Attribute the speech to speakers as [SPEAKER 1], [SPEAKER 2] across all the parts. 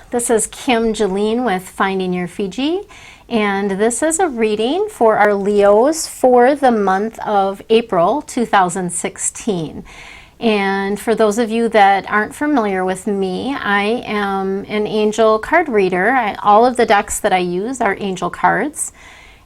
[SPEAKER 1] This is Kim Jolene with Finding Your Fiji, and this is a reading for our Leos for the month of April 2016. And for those of you that aren't familiar with me, I am an angel card reader. All of the decks that I use are angel cards.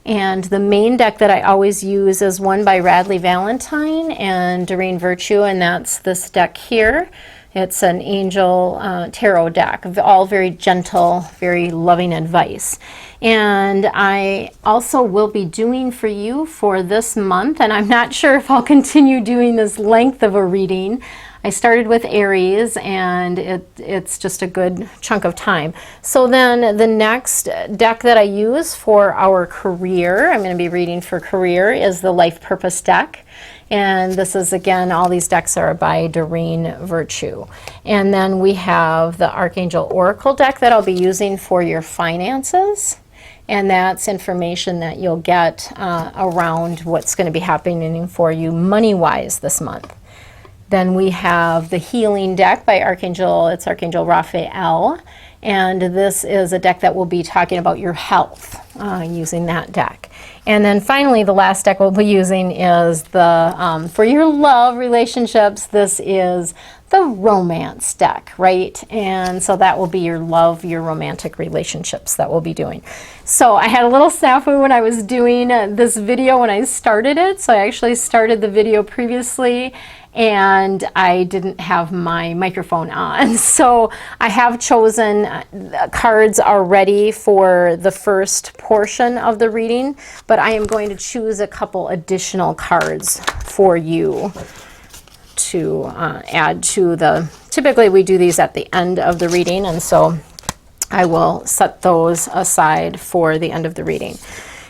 [SPEAKER 1] And the main deck that I always use is one by Radleigh Valentine and Doreen Virtue, and that's this deck here. It's an angel tarot deck, all very gentle, very loving advice. And I also will be doing for you for this month, and I'm not sure if I'll continue doing this length of a reading. I started with Aries, and it's just a good chunk of time. So then the next deck that I use for our career, I'm going to be reading for career, is the Life Purpose deck. And this is, again, all these decks are by Doreen Virtue. And then we have the Archangel Oracle deck that I'll be using for your finances. And that's information that you'll get around what's going to be happening for you money-wise this month. Then we have the Healing deck by Archangel, it's Archangel Raphael. And this is a deck that will be talking about your health using that deck. And then finally, the last deck we'll be using is the, for your love relationships, this is the Romance deck, right? And so that will be your love, your romantic relationships that we'll be doing. So I had a little snafu when I was doing this video when I started it. So I actually started the video previously and I didn't have my microphone on. So I have chosen cards already for the first portion of the reading, but I am going to choose a couple additional cards for you to add to the, typically we do these at the end of the reading, and so I will set those aside for the end of the reading.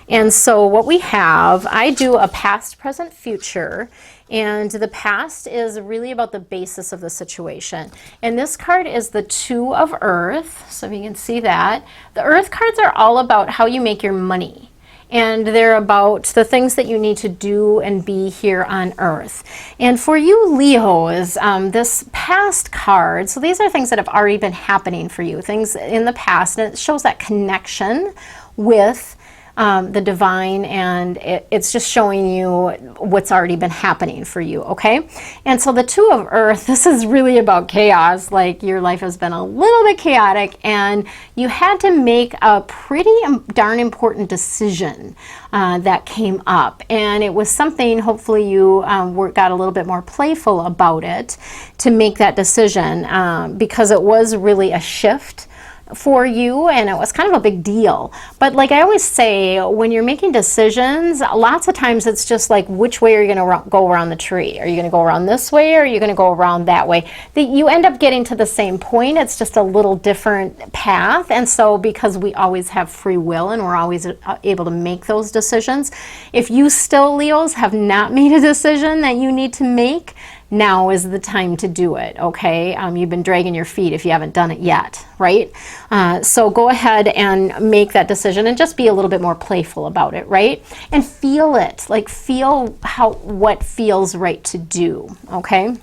[SPEAKER 1] And so what we have, I do a past, present, future, and the past is really about the basis of the situation. And this card is the Two of Earth, so if you can see that. The Earth cards are all about how you make your money. And they're about the things that you need to do and be here on Earth. And for you Leos, this past card, so these are things that have already been happening for you, things in the past, and it shows that connection with the divine, and it's just showing you what's already been happening for you, okay? And so the Two of Earth, this is really about chaos, like your life has been a little bit chaotic and you had to make a pretty darn important decision that came up, and it was something, hopefully you got a little bit more playful about it to make that decision, because it was really a shift for you, and it was kind of a big deal. But like I always say, when you're making decisions, lots of times it's just like, which way are you going to go around the tree? Are you going to go around this way, or are you going to go around that way? You end up getting to the same point. It's just a little different path. And so because we always have free will and we're always able to make those decisions, if you still, Leos, have not made a decision that you need to make, now is the time to do it, okay? You've been dragging your feet if you haven't done it yet, right? So go ahead and make that decision and just be a little bit more playful about it, right? And feel it, like feel what feels right to do, okay?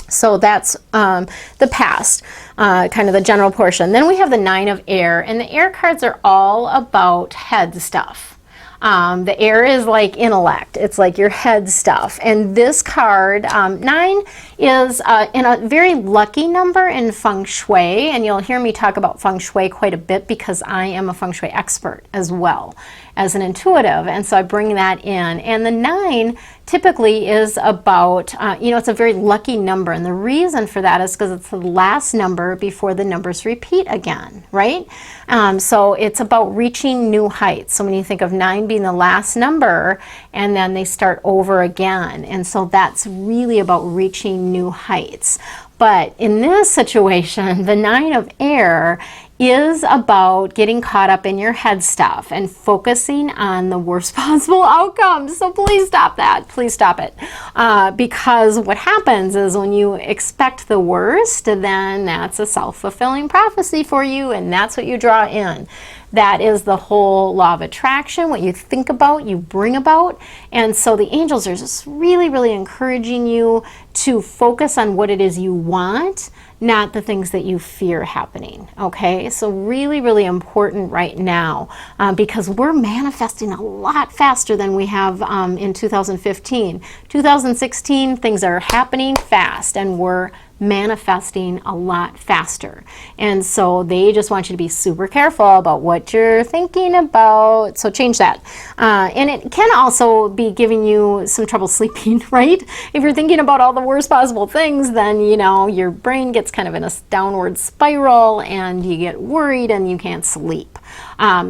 [SPEAKER 1] So that's the past, kind of the general portion. Then we have the Nine of Air, and the air cards are all about head stuff. The air is like intellect. It's like your head stuff. And this card, 9, is in a very lucky number in Feng Shui. And you'll hear me talk about Feng Shui quite a bit because I am a Feng Shui expert as well as an intuitive. And so I bring that in. And the 9 typically is about, it's a very lucky number. And the reason for that is because it's the last number before the numbers repeat again, right? So it's about reaching new heights. So when you think of 9 being the last number, and then they start over again. And so that's really about reaching new heights. But in this situation, the Nine of Air is about getting caught up in your head stuff and focusing on the worst possible outcomes. So please stop that. Please stop it. Because what happens is when you expect the worst, then that's a self-fulfilling prophecy for you, and that's what you draw in. That is the whole law of attraction. What you think about, you bring about. And so the angels are just really, really encouraging you to focus on what it is you want, not the things that you fear happening. Okay, so really, really important right now, because we're manifesting a lot faster than we have in 2015. 2016, things are happening fast, and we're manifesting a lot faster. And so they just want you to be super careful about what you're thinking about. So change that. And it can also be giving you some trouble sleeping, right? If you're thinking about all the worst possible things, then, you know, your brain gets kind of in a downward spiral and you get worried and you can't sleep.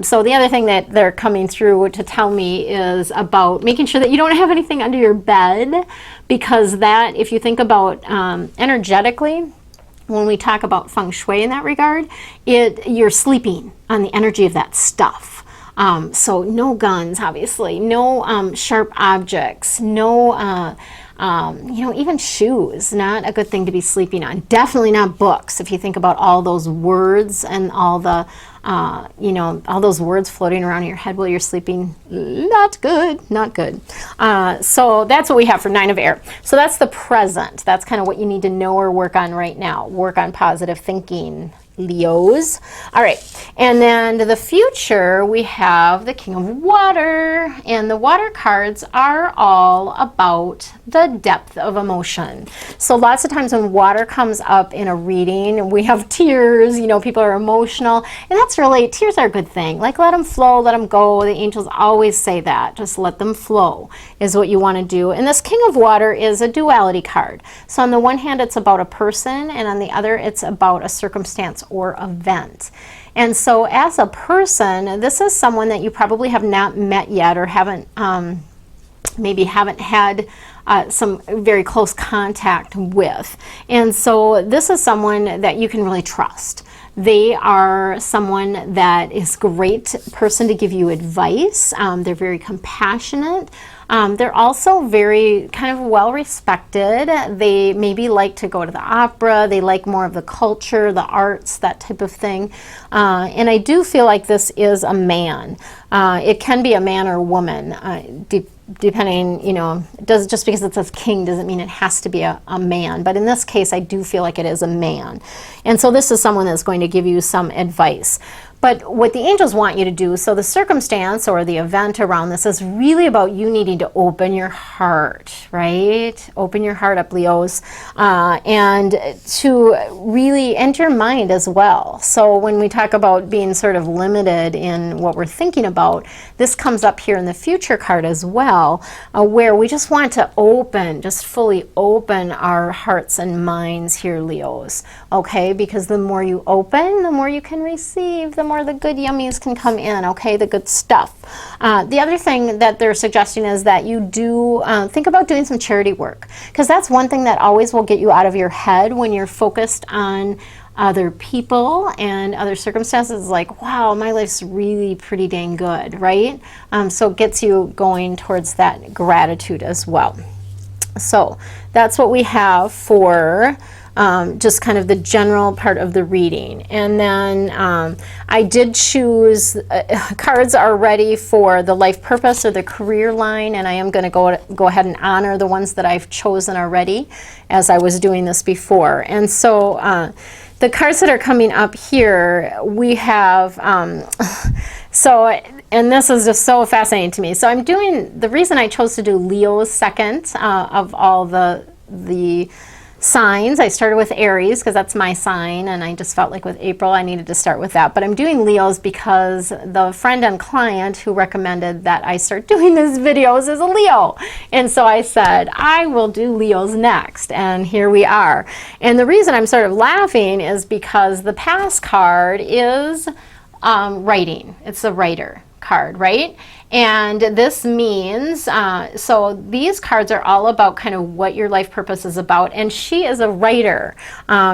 [SPEAKER 1] So the other thing that they're coming through to tell me is about making sure that you don't have anything under your bed, because that, if you think about energetically, when we talk about feng shui in that regard, you're sleeping on the energy of that stuff. So no guns, obviously, no sharp objects, no even shoes, not a good thing to be sleeping on. Definitely not books. If you think about all those words and all the, all those words floating around in your head while you're sleeping, not good, not good. So that's what we have for Nine of Air. So that's the present. That's kind of what you need to know or work on right now. Work on positive thinking, Leos. All right, and then the future, we have the King of Water, and the water cards are all about the depth of emotion. So lots of times when water comes up in a reading, we have tears, people are emotional, and that's really, tears are a good thing. Like, let them flow, let them go. The angels always say that. Just let them flow is what you want to do. And this King of Water is a duality card. So on the one hand, it's about a person, and on the other, it's about a circumstance or event. And so as a person, this is someone that you probably have not met yet, or haven't maybe haven't had some very close contact with. And so this is someone that you can really trust. They are someone that is a great person to give you advice. They're very compassionate. They're also very kind of well respected. They maybe like to go to the opera. They like more of the culture, the arts, that type of thing. And I do feel like this is a man. It can be a man or a woman, depending, just because it says king doesn't mean it has to be a man. But in this case, I do feel like it is a man. And so this is someone that's going to give you some advice. But what the angels want you to do, so the circumstance or the event around this is really about you needing to open your heart, right? Open your heart up, Leos, and to really enter your mind as well. So when we talk about being sort of limited in what we're thinking about, this comes up here in the future card as well, where we just want to open, just fully open our hearts and minds here, Leos, okay? Because the more you open, the more you can receive, the more the good yummies can come in, okay, the good stuff. The other thing that they're suggesting is that you do think about doing some charity work, because that's one thing that always will get you out of your head when you're focused on other people and other circumstances. Like, wow, my life's really pretty dang good, right? So it gets you going towards that gratitude as well. So that's what we have for just kind of the general part of the reading. And then I did choose, cards are ready for the life purpose or the career line, and I am going to go ahead and honor the ones that I've chosen already as I was doing this before. And so the cards that are coming up here, we have, and this is just so fascinating to me. So I'm doing, the reason I chose to do Leo's second of all the signs, I started with Aries because that's my sign, and I just felt like with April I needed to start with that. But I'm doing Leo's because the friend and client who recommended that I start doing these videos is a Leo. And so I said, I will do Leo's next, and here we are. And the reason I'm sort of laughing is because the past card is writing. It's a writer card, right? And this means, so these cards are all about kind of what your life purpose is about. And she is a writer.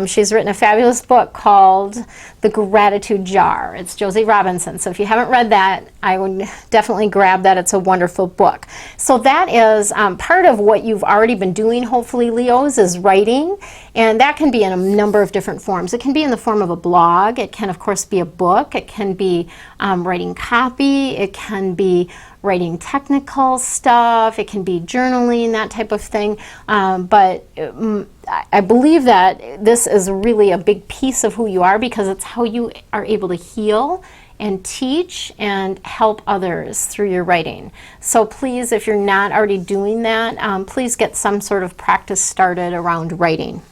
[SPEAKER 1] She's written a fabulous book called The Gratitude Jar. It's Josie Robinson. So if you haven't read that, I would definitely grab that. It's a wonderful book. So that is part of what you've already been doing, hopefully, Leos, is writing. And that can be in a number of different forms. It can be in the form of a blog. It can, of course, be a book. It can be writing copy. It can be writing technical stuff. It can be journaling, that type of thing. But I believe that this is really a big piece of who you are, because it's how you are able to heal and teach and help others through your writing. So please, if you're not already doing that, please get some sort of practice started around writing.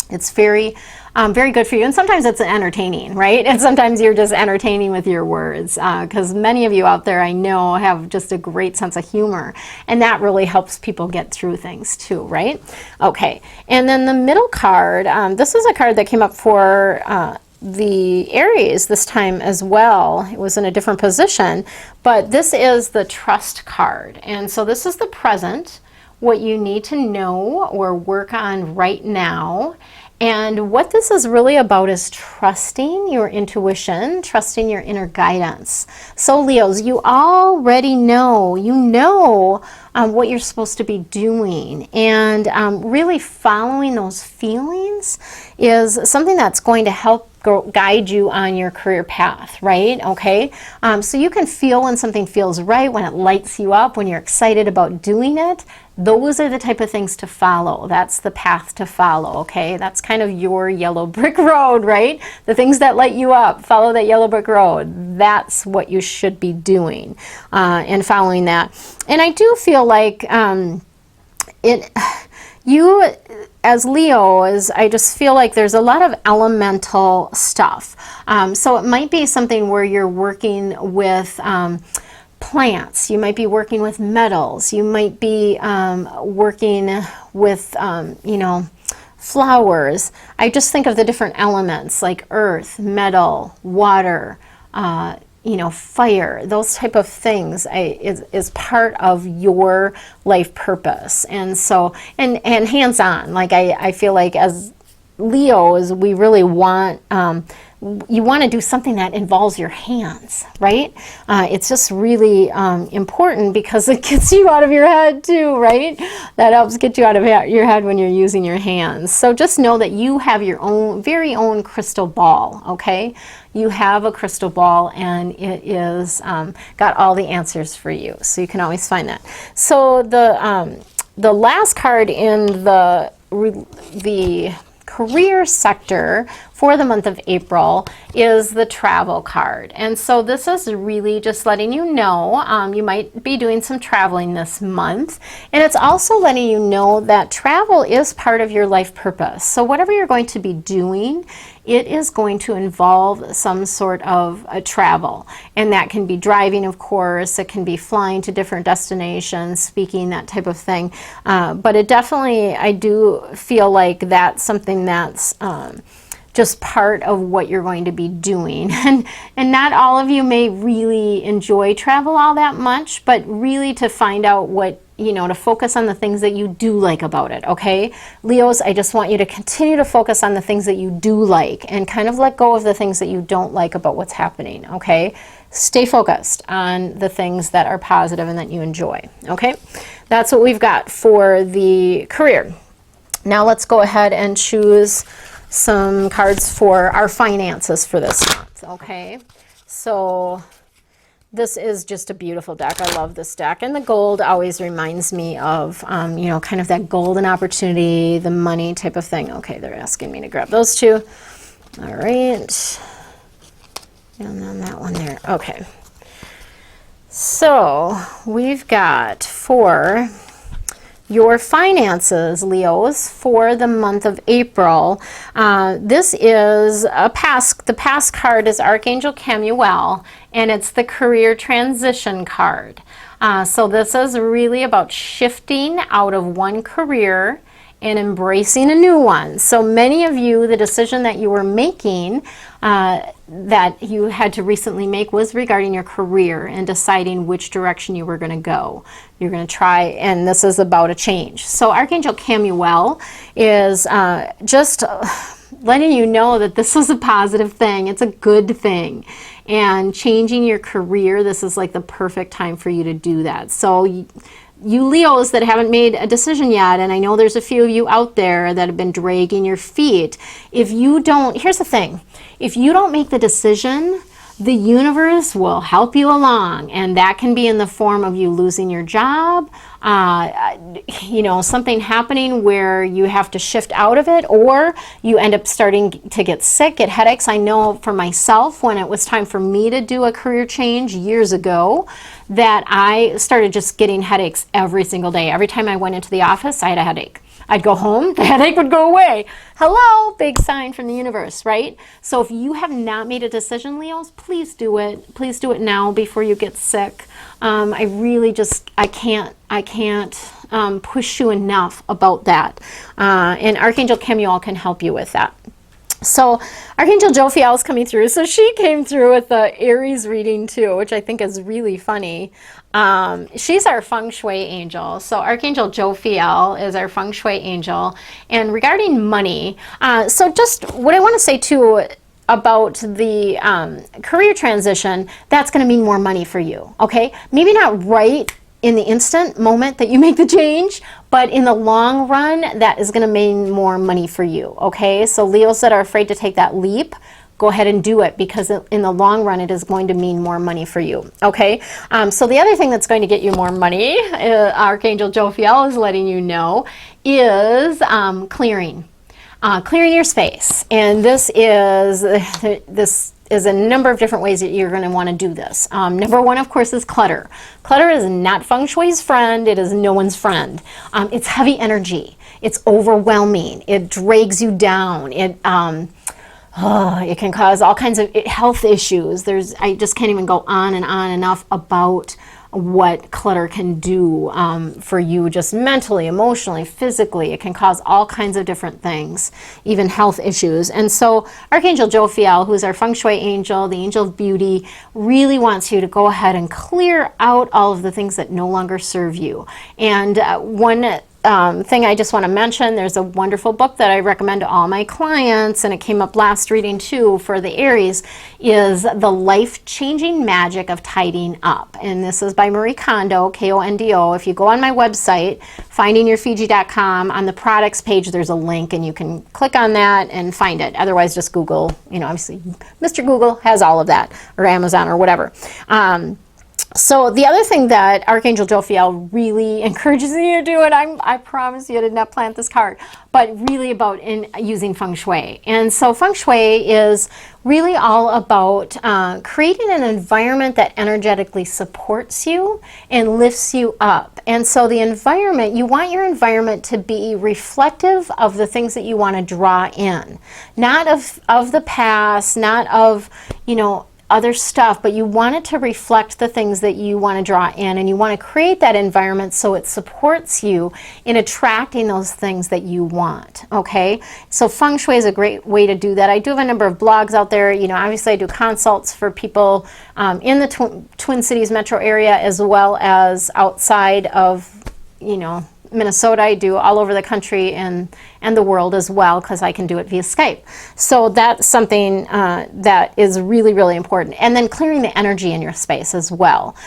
[SPEAKER 1] It's very good for you. And sometimes it's entertaining, right? And sometimes you're just entertaining with your words, because many of you out there, I know, have just a great sense of humor. And that really helps people get through things too, right? Okay, and then the middle card, this is a card that came up for the Aries this time as well. It was in a different position, but this is the trust card. And so this is the present, what you need to know or work on right now. And what this is really about is trusting your intuition, trusting your inner guidance. So Leos, you already know, what you're supposed to be doing. And really following those feelings is something that's going to help guide you on your career path, right? Okay, so you can feel when something feels right, when it lights you up, when you're excited about doing it. Those are the type of things to follow. That's the path to follow, okay? That's kind of your yellow brick road, right? The things that light you up, follow that yellow brick road. That's what you should be doing and following that. And I do feel like you as Leos, I just feel like there's a lot of elemental stuff. So it might be something where you're working with plants. You might be working with metals. You might be working with, flowers. I just think of the different elements like earth, metal, water, fire. Those type of things is part of your life purpose. And so, and hands-on. Like I feel like as Leos, we really want, you want to do something that involves your hands, right? It's just really important because it gets you out of your head too, right? That helps get you out of your head when you're using your hands. So just know that you have your own, very own crystal ball, okay? You have a crystal ball and it is got all the answers for you. So you can always find that. So the last card in the career sector for the month of April is the travel card. And so this is really just letting you know you might be doing some traveling this month. And it's also letting you know that travel is part of your life purpose. So whatever you're going to be doing, it is going to involve some sort of a travel. And that can be driving, of course. It can be flying to different destinations, speaking, that type of thing. But it definitely, I do feel like that's something that's just part of what you're going to be doing. And not all of you may really enjoy travel all that much, but really to find out what, to focus on the things that you do like about it, okay? Leos, I just want you to continue to focus on the things that you do like and kind of let go of the things that you don't like about what's happening, okay? Stay focused on the things that are positive and that you enjoy, okay? That's what we've got for the career. Now let's go ahead and choose some cards for our finances for this month, okay? So this is just a beautiful deck. I love this deck. And the gold always reminds me of, kind of that golden opportunity, the money type of thing. Okay, they're asking me to grab those two. All right. And then that one there. Okay. So we've got for your finances, Leos, for the month of April. This is the past card is Archangel Chamuel, and it's the career transition card. So this is really about shifting out of one career and embracing a new one. So many of you, the decision that you were making that you had to recently make was regarding your career and deciding which direction you were going to go. You're going to try, and this is about a change. So Archangel Chamuel is just letting you know that this is a positive thing. It's a good thing. And changing your career, this is like the perfect time for you to do that. So you Leos that haven't made a decision yet, and I know there's a few of you out there that have been dragging your feet, if you don't, here's the thing, if you don't make the decision, the universe will help you along, and that can be in the form of you losing your job, something happening where you have to shift out of it, or you end up starting to get sick, get headaches. I know for myself, when it was time for me to do a career change years ago, that I started just getting headaches every single day. Every time I went into the office, I had a headache. I'd go home, the headache would go away. Hello, big sign from the universe, right? So if you have not made a decision, Leos, please do it. Please do it now before you get sick. I really just, I can't push you enough about that. And Archangel Chamuel can help you with that. So Archangel Jophiel is coming through. So she came through with the Aries reading too, which I think is really funny. She's our feng shui angel. So Archangel Jophiel is our feng shui angel. And regarding money, so just what I want to say too about the career transition, that's going to mean more money for you. Okay, maybe not right in the instant moment that you make the change, but in the long run, that is going to mean more money for you. Okay, so Leos that are afraid to take that leap, go ahead and do it, because in the long run, it is going to mean more money for you. Okay, so the other thing that's going to get you more money, Archangel Jophiel is letting you know, is clearing your space. And this is a number of different ways that you're going to want to do this. Number one, of course, is clutter. Clutter is not feng shui's friend. It is no one's friend. It's heavy energy. It's overwhelming. It drags you down. It can cause all kinds of health issues. I just can't even go on and on enough about what clutter can do for you, just mentally, emotionally, physically. It can cause all kinds of different things, even health issues. And so Archangel Jophiel, who's our feng shui angel, the angel of beauty, really wants you to go ahead and clear out all of the things that no longer serve you. And one thing I just want to mention, there's a wonderful book that I recommend to all my clients, and it came up last reading too for the Aries, is The Life-Changing Magic of Tidying Up. And this is by Marie Kondo, Kondo. If you go on my website, findingyourfiji.com, on the products page, there's a link, and you can click on that and find it. Otherwise, just Google, obviously, Mr. Google has all of that, or Amazon or whatever. So the other thing that Archangel Jophiel really encourages you to do, and I promise you I did not plant this card, but really about using feng shui. And so feng shui is really all about creating an environment that energetically supports you and lifts you up. And so the environment, you want your environment to be reflective of the things that you want to draw in. Not of the past, not of, other stuff, but you want it to reflect the things that you want to draw in, and you want to create that environment so it supports you in attracting those things that you want. Okay, so feng shui is a great way to do that. I do have a number of blogs out there. Obviously I do consults for people in the Twin Cities metro area, as well as outside of Minnesota. I do all over the country and the world as well, because I can do it via Skype. So that's something that is really, really important. And then clearing the energy in your space as well.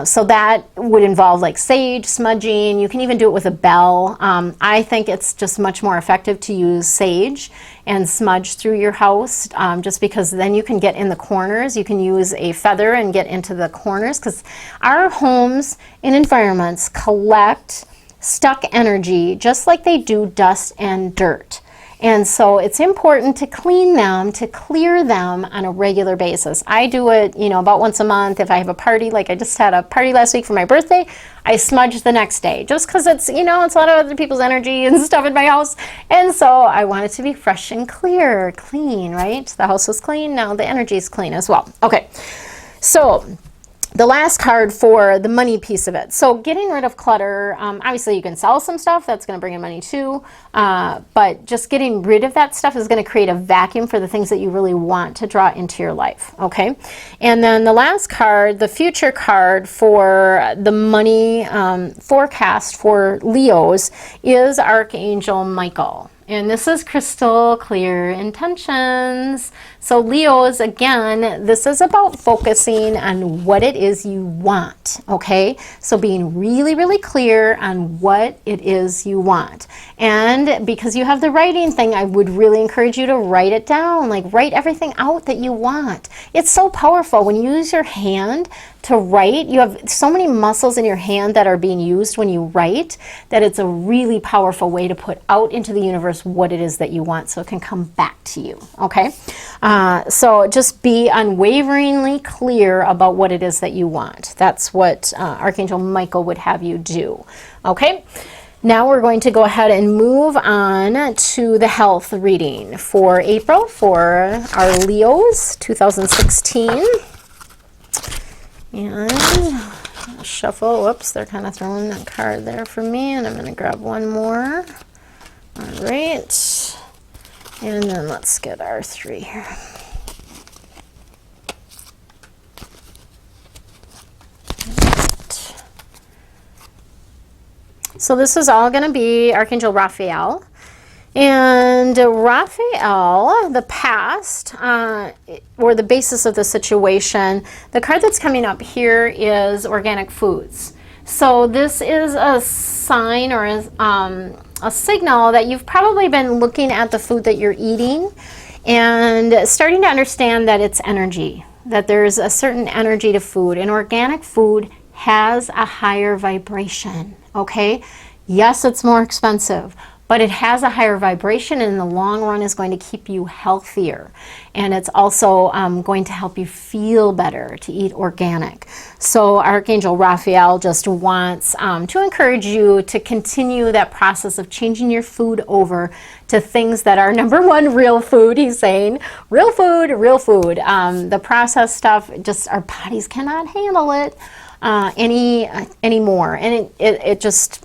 [SPEAKER 1] So that would involve like sage, smudging. You can even do it with a bell. I think it's just much more effective to use sage and smudge through your house, just because then you can get in the corners. You can use a feather and get into the corners, because our homes and environments collect stuck energy just like they do dust and dirt. And so it's important to clean them, to clear them on a regular basis. I do it, about once a month. If I have a party, like I just had a party last week for my birthday, I smudge the next day, just because it's, it's a lot of other people's energy and stuff in my house. And so I want it to be fresh and clear, clean, right? The house was clean, now the energy is clean as well. Okay, so the last card for the money piece of it. So getting rid of clutter, obviously you can sell some stuff, that's going to bring in money too, but just getting rid of that stuff is going to create a vacuum for the things that you really want to draw into your life, okay? And then the last card, the future card for the money forecast for Leos, is Archangel Michael. And this is crystal clear intentions. So Leos, again, this is about focusing on what it is you want, okay? So being really, really clear on what it is you want. And because you have the writing thing, I would really encourage you to write it down, like write everything out that you want. It's so powerful when you use your hand to write. You have so many muscles in your hand that are being used when you write that it's a really powerful way to put out into the universe what it is that you want so it can come back to you, okay? So just be unwaveringly clear about what it is that you want. That's what Archangel Michael would have you do, okay? Now we're going to go ahead and move on to the health reading for April for our Leos 2016. And shuffle. Whoops, they're kind of throwing a card there for me, and I'm going to grab one more. All right. And then let's get our 3 here. Right. So this is all going to be Archangel Raphael. And Raphael, the past, or the basis of the situation, the card that's coming up here is organic foods. So this is a sign or a signal that you've probably been looking at the food that you're eating and starting to understand that it's energy, that there's a certain energy to food. And organic food has a higher vibration, okay? Yes, it's more expensive, but it has a higher vibration, and in the long run is going to keep you healthier. And it's also going to help you feel better to eat organic. So Archangel Raphael just wants to encourage you to continue that process of changing your food over to things that are, number one, real food. He's saying real food, real food. The processed stuff, just our bodies cannot handle it anymore. And it just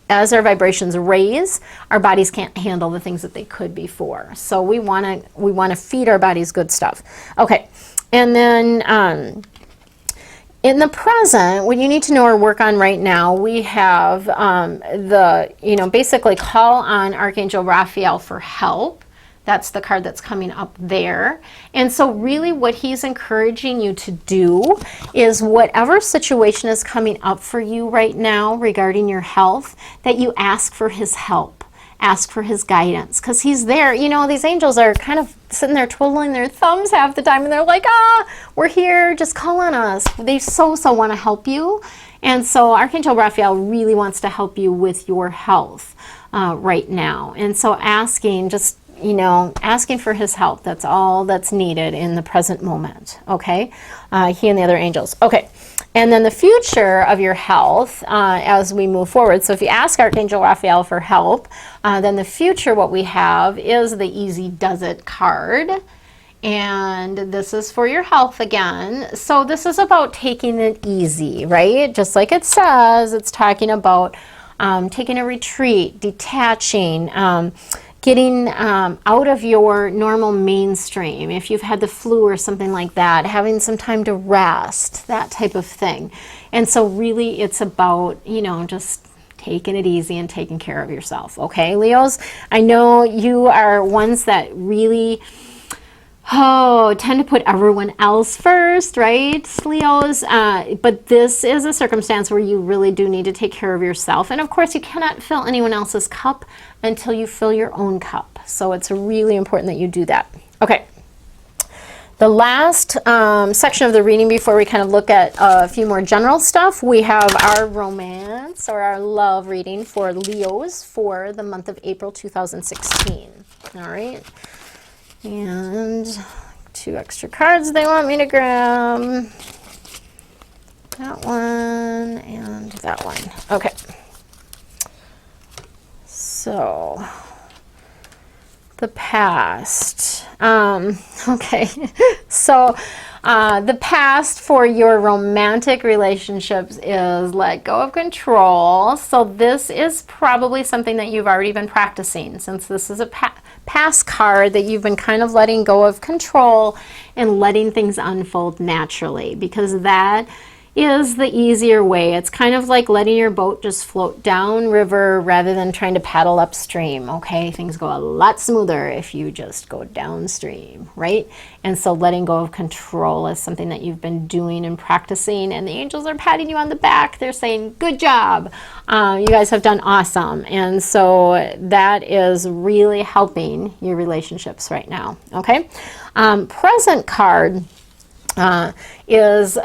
[SPEAKER 1] as our vibrations raise, our bodies can't handle the things that they could before. So we want to feed our bodies good stuff. Okay, and then in the present, what you need to know or work on right now, we have basically call on Archangel Raphael for help. That's the card that's coming up there. And so really what he's encouraging you to do is whatever situation is coming up for you right now regarding your health, that you ask for his help, ask for his guidance, because he's there. You know, these angels are kind of sitting there twiddling their thumbs half the time, and they're like, we're here, just call on us. They so want to help you. And so Archangel Raphael really wants to help you with your health right now. And so asking for his help, that's all that's needed in the present moment, okay? He and the other angels. Okay, and then the future of your health as we move forward. So if you ask Archangel Raphael for help, then the future, what we have is the Easy Does It card. And this is for your health again. So this is about taking it easy, right? Just like it says, it's talking about taking a retreat, detaching, getting out of your normal mainstream. If you've had the flu or something like that, having some time to rest, that type of thing. And so really it's about, just taking it easy and taking care of yourself. Okay, Leos? I know you are ones that really tend to put everyone else first, right, Leos? But this is a circumstance where you really do need to take care of yourself. And of course, you cannot fill anyone else's cup until you fill your own cup. So it's really important that you do that. Okay. The last section of the reading before we kind of look at a few more general stuff, we have our romance or our love reading for Leos for the month of April 2016. All right. And 2 extra cards they want me to grab. That one and that one. Okay. So, the past. Okay. So, the past for your romantic relationships is let go of control. So this is probably something that you've already been practicing, since this is a past card that you've been kind of letting go of control and letting things unfold naturally, because that is the easier way. It's kind of like letting your boat just float down river rather than trying to paddle upstream, okay? Things go a lot smoother if you just go downstream, right? And so letting go of control is something that you've been doing and practicing, and the angels are patting you on the back. They're saying, good job. You guys have done awesome. And so that is really helping your relationships right now, okay? Present card is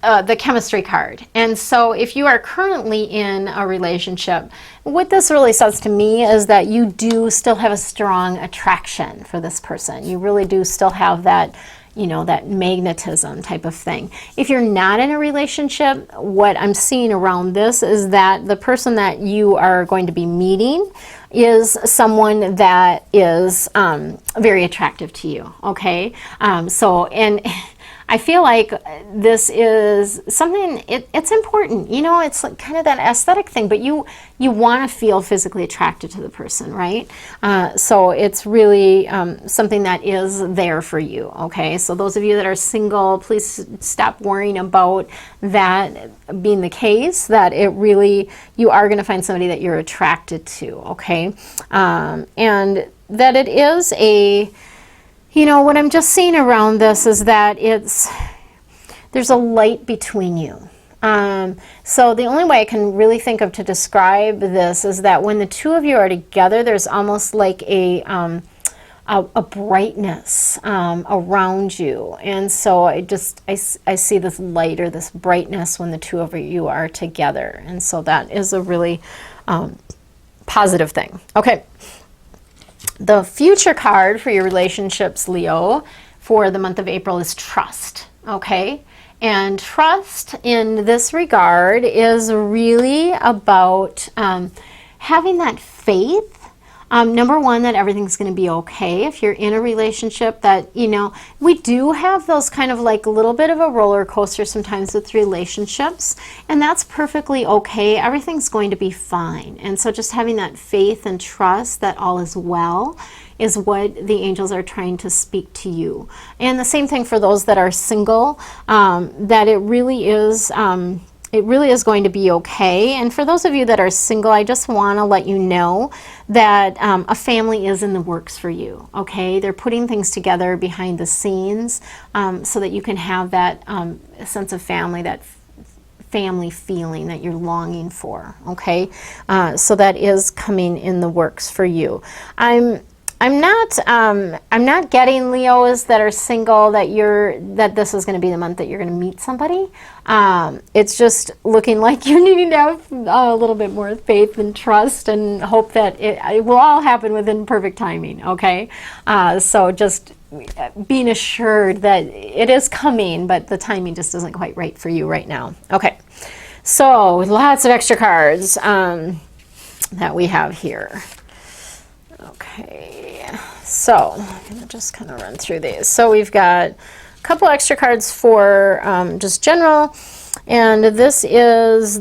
[SPEAKER 1] the chemistry card. And so if you are currently in a relationship, what this really says to me is that you do still have a strong attraction for this person. You really do still have that, you know, that magnetism type of thing. If you're not in a relationship, what I'm seeing around this is that the person that you are going to be meeting is someone that is very attractive to you, okay? And I feel like this is something, it's important, you know, it's like kind of that aesthetic thing, but you want to feel physically attracted to the person, right? So it's really something that is there for you, okay? So those of you that are single, please stop worrying about that being the case, that it really, you are going to find somebody that you're attracted to, okay? And that it is a, you know, what I'm just seeing around this is that there's a light between you. So the only way I can really think of to describe this is that when the two of you are together, there's almost like a brightness around you. And so I see this light or this brightness when the two of you are together. And so that is a really positive thing. Okay. The future card for your relationships, Leo, for the month of April is trust, okay? And trust in this regard is really about having that faith. Number one, that everything's going to be okay. If you're in a relationship that, you know, we do have those kind of like a little bit of a roller coaster sometimes with relationships, and that's perfectly okay. Everything's going to be fine. And so just having that faith and trust that all is well is what the angels are trying to speak to you. And the same thing for those that are single, that it really is going to be okay. And for those of you that are single, I just want to let you know that a family is in the works for you, okay? They're putting things together behind the scenes so that you can have that sense of family, that family feeling that you're longing for, okay? So that is coming in the works for you. I'm not getting, Leos that are single, that this is going to be the month that you're going to meet somebody. It's just looking like you're needing to have a little bit more faith and trust and hope that it will all happen within perfect timing, okay? So just being assured that it is coming, but the timing just isn't quite right for you right now. Okay, so lots of extra cards that we have here. Okay, so I'm going to just kind of run through these. So we've got a couple extra cards for just general, and this is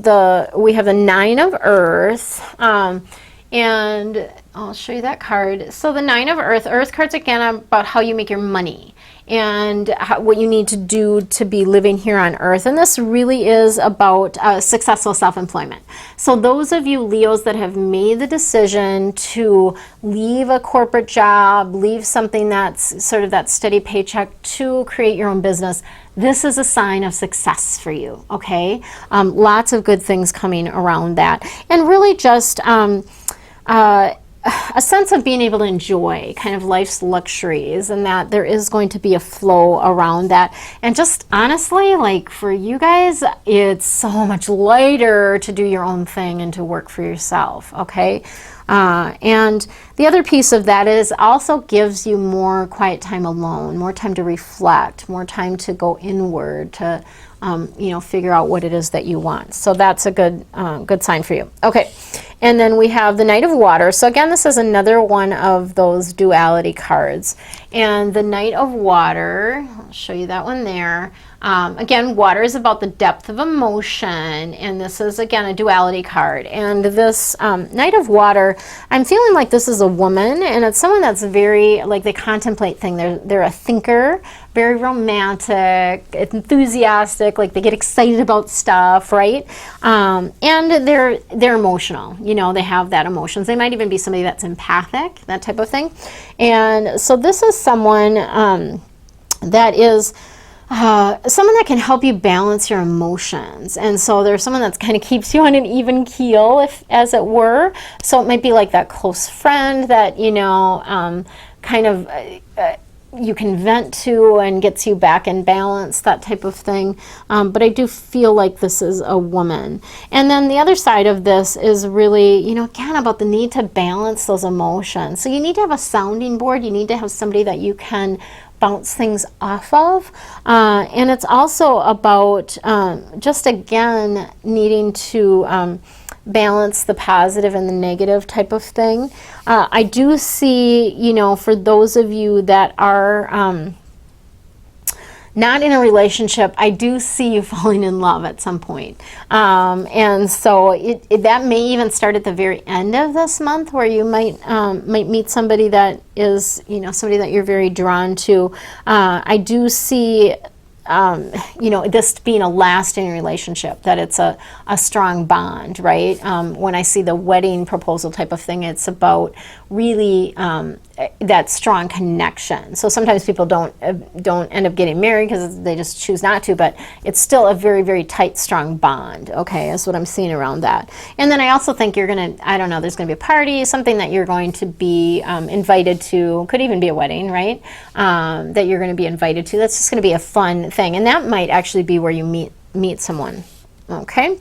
[SPEAKER 1] we have the Nine of Earth, and I'll show you that card. So the Nine of Earth cards again are about how you make your money and what you need to do to be living here on Earth. And this really is about successful self-employment. So those of you Leos that have made the decision to leave a corporate job, leave something that's sort of that steady paycheck to create your own business, this is a sign of success for you, okay? Lots of good things coming around that. And really just a sense of being able to enjoy kind of life's luxuries, and that there is going to be a flow around that. And just honestly, like for you guys, it's so much lighter to do your own thing and to work for yourself, okay? And the other piece of that is also gives you more quiet time alone, more time to reflect, more time to go inward, to figure out what it is that you want. So that's a good sign for you. Okay, and then we have the Knight of Water. So again, this is another one of those duality cards. And the Knight of Water, I'll show you that one there. Again, water is about the depth of emotion, and this is again a duality card. And this Knight of Water, I'm feeling like this is a woman, and it's someone that's very, like, they contemplate things. They're a thinker, very romantic, enthusiastic, like they get excited about stuff, right? And they're emotional. You know, they have that emotions. They might even be somebody that's empathic, that type of thing. And so this is someone that is someone that can help you balance your emotions. And so there's someone that kind of keeps you on an even keel, if, as it were. So it might be like that close friend that, you know, kind of you can vent to and gets you back in balance, that type of thing. But I do feel like this is a woman. And then the other side of this is really, you know, again, about the need to balance those emotions. So you need to have a sounding board. You need to have somebody that you can bounce things off of. And it's also about just, again, needing to balance the positive and the negative type of thing. I do see, you know, for those of you that are not in a relationship, I do see you falling in love at some point. And so that may even start at the very end of this month, where you might meet somebody that is, you know, somebody that you're very drawn to. I do see you know, this being a lasting relationship, that it's a strong bond, right? When I see the wedding proposal type of thing, it's about really that strong connection. So sometimes people don't end up getting married because they just choose not to, but it's still a very, very tight, strong bond, okay, is what I'm seeing around that. And then I also think you're going to, I don't know, there's going to be a party, something that you're going to be invited to, could even be a wedding, right, that you're going to be invited to. That's just going to be a fun thing. And that might actually be where you meet someone, okay?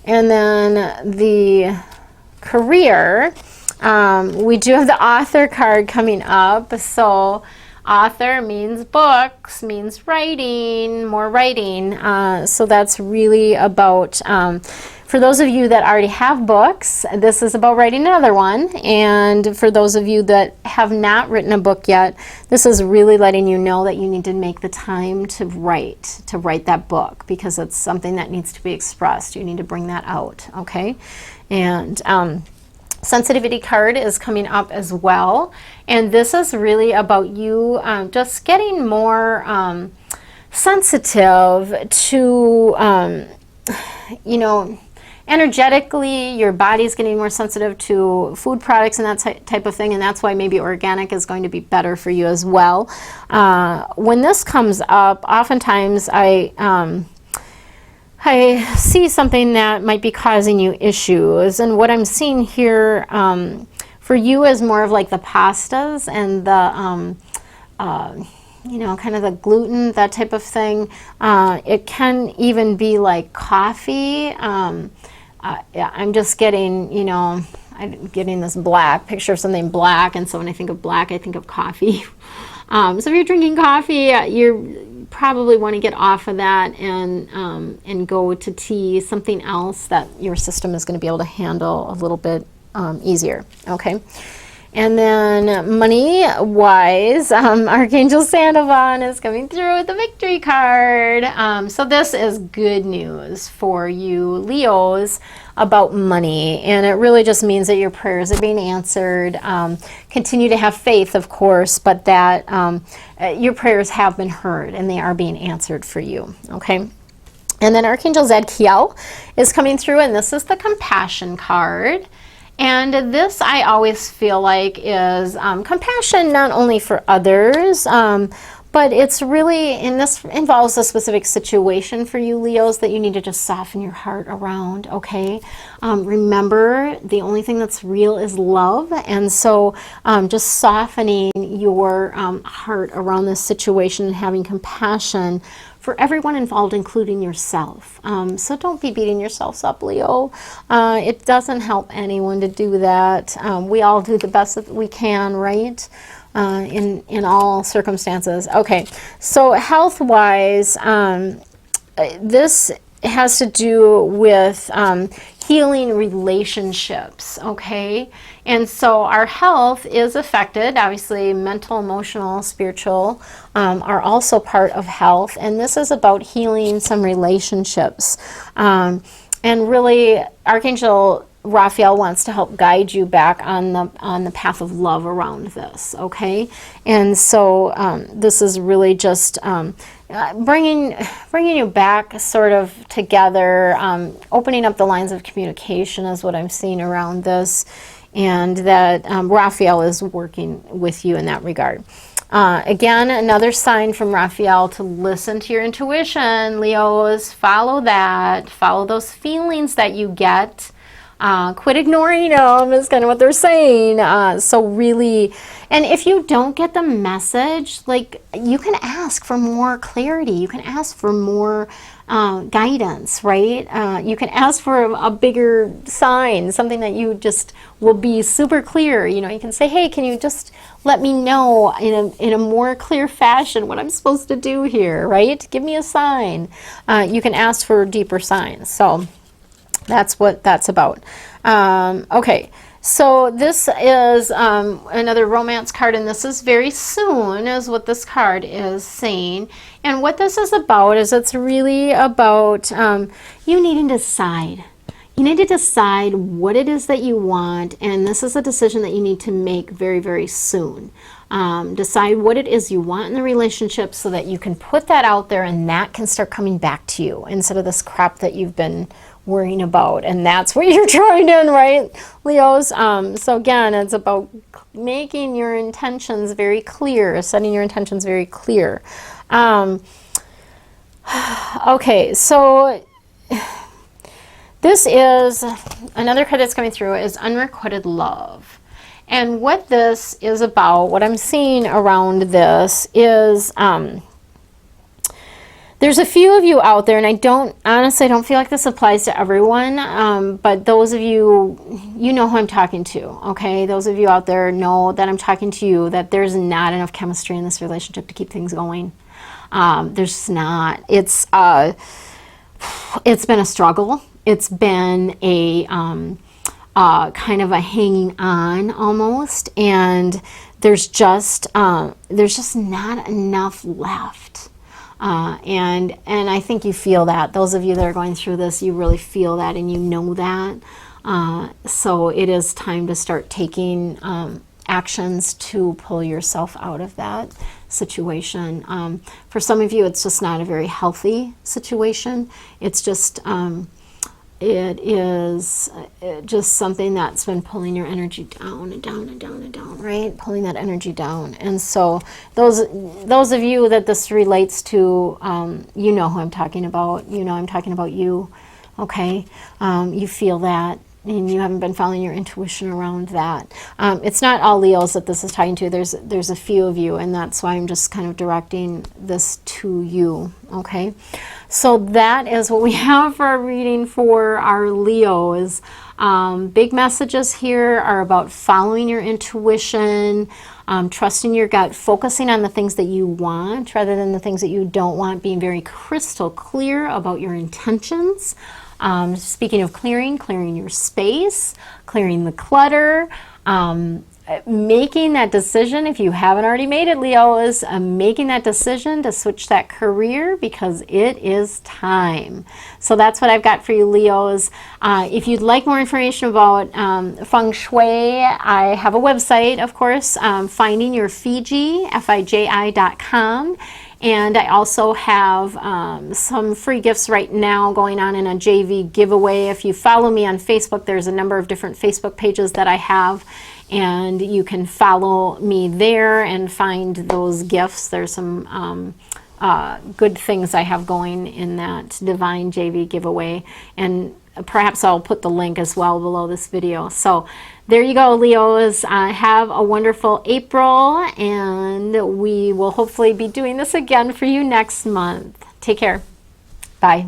[SPEAKER 1] And then the career, we do have the author card coming up. So author means books, means writing, more writing. So that's really about, for those of you that already have books, this is about writing another one. And for those of you that have not written a book yet, this is really letting you know that you need to make the time to write that book, because it's something that needs to be expressed. You need to bring that out, okay? And sensitivity card is coming up as well. And this is really about you just getting more sensitive to, you know, energetically, your body's getting more sensitive to food products and that type of thing, and that's why maybe organic is going to be better for you as well. When this comes up, oftentimes I see something that might be causing you issues, and what I'm seeing here for you is more of like the pastas and the you know, kind of the gluten, that type of thing. It can even be like coffee. Yeah, I'm just getting, you know, I'm getting this black picture of something black, and so when I think of black, I think of coffee. So if you're drinking coffee, you probably want to get off of that and go to tea, something else that your system is going to be able to handle a little bit easier. Okay. And then money-wise, Archangel Sandoval is coming through with the victory card. So this is good news for you Leos about money. And it really just means that your prayers are being answered. Continue to have faith, of course, but that your prayers have been heard and they are being answered for you. Okay. And then Archangel Zadkiel is coming through, and this is the compassion card. And this, I always feel like, is compassion not only for others, but it's really, and this involves a specific situation for you Leos that you need to just soften your heart around, okay? Remember, the only thing that's real is love, and so just softening your heart around this situation and having compassion for everyone involved, including yourself. So don't be beating yourselves up, Leo. It doesn't help anyone to do that. We all do the best that we can, right? In all circumstances. Okay, so health-wise, this has to do with healing relationships, okay? And so our health is affected. Obviously, mental, emotional, spiritual are also part of health. And this is about healing some relationships. And really, Archangel Raphael wants to help guide you back on the path of love around this, okay? And so this is really just bringing you back sort of together, opening up the lines of communication is what I'm seeing around this, and that Raphael is working with you in that regard. Again, another sign from Raphael to listen to your intuition, Leos. Follow that. Follow those feelings that you get. Quit ignoring them is kind of what they're saying. So really, and if you don't get the message, like, you can ask for more clarity. You can ask for more guidance, right? You can ask for a bigger sign, something that you just will be super clear. You know, you can say, hey, can you just let me know in a more clear fashion what I'm supposed to do here, right? Give me a sign. You can ask for deeper signs. So that's what that's about. Okay, so this is another romance card, and this is very soon, is what this card is saying. And what this is about is it's really about you needing to decide. You need to decide what it is that you want, and this is a decision that you need to make very, very soon. Decide what it is you want in the relationship so that you can put that out there and that can start coming back to you instead of this crap that you've been worrying about. And that's what you're trying in, right, Leos? So again, it's about making your intentions very clear, setting your intentions very clear. Okay, so this is another card that's coming through is Unrequited Love. And what this is about, what I'm seeing around this is there's a few of you out there, and honestly, I don't feel like this applies to everyone, but those of you, you know who I'm talking to, okay? Those of you out there know that I'm talking to you, that there's not enough chemistry in this relationship to keep things going. There's not. It's been a struggle. It's been a kind of a hanging on almost, and there's just not enough left. And I think you feel that. Those of you that are going through this, you really feel that, and you know that. So it is time to start taking actions to pull yourself out of that situation. For some of you, it's just not a very healthy situation. It's just it is just something that's been pulling your energy down and down and down and down, right? Pulling that energy down. And so those of you that this relates to, you know who I'm talking about. You know I'm talking about you, okay? You feel that, and you haven't been following your intuition around that. It's not all Leos that this is talking to. There's a few of you, and that's why I'm just kind of directing this to you, okay? So that is what we have for our reading for our Leos. Big messages here are about following your intuition, trusting your gut, focusing on the things that you want rather than the things that you don't want, being very crystal clear about your intentions. Speaking of clearing your space, clearing the clutter, making that decision, if you haven't already made it, Leo, is making that decision to switch that career because it is time. So that's what I've got for you, Leos. If you'd like more information about Feng Shui, I have a website, of course, Finding Your Fiji, FIJI.com. And I also have some free gifts right now going on in a JV giveaway. If you follow me on Facebook, there's a number of different Facebook pages that I have, and you can follow me there and find those gifts. There's some good things I have going in that Divine JV giveaway, and perhaps I'll put the link as well below this video. So there you go, Leos. Have a wonderful April, and we will hopefully be doing this again for you next month. Take care. Bye.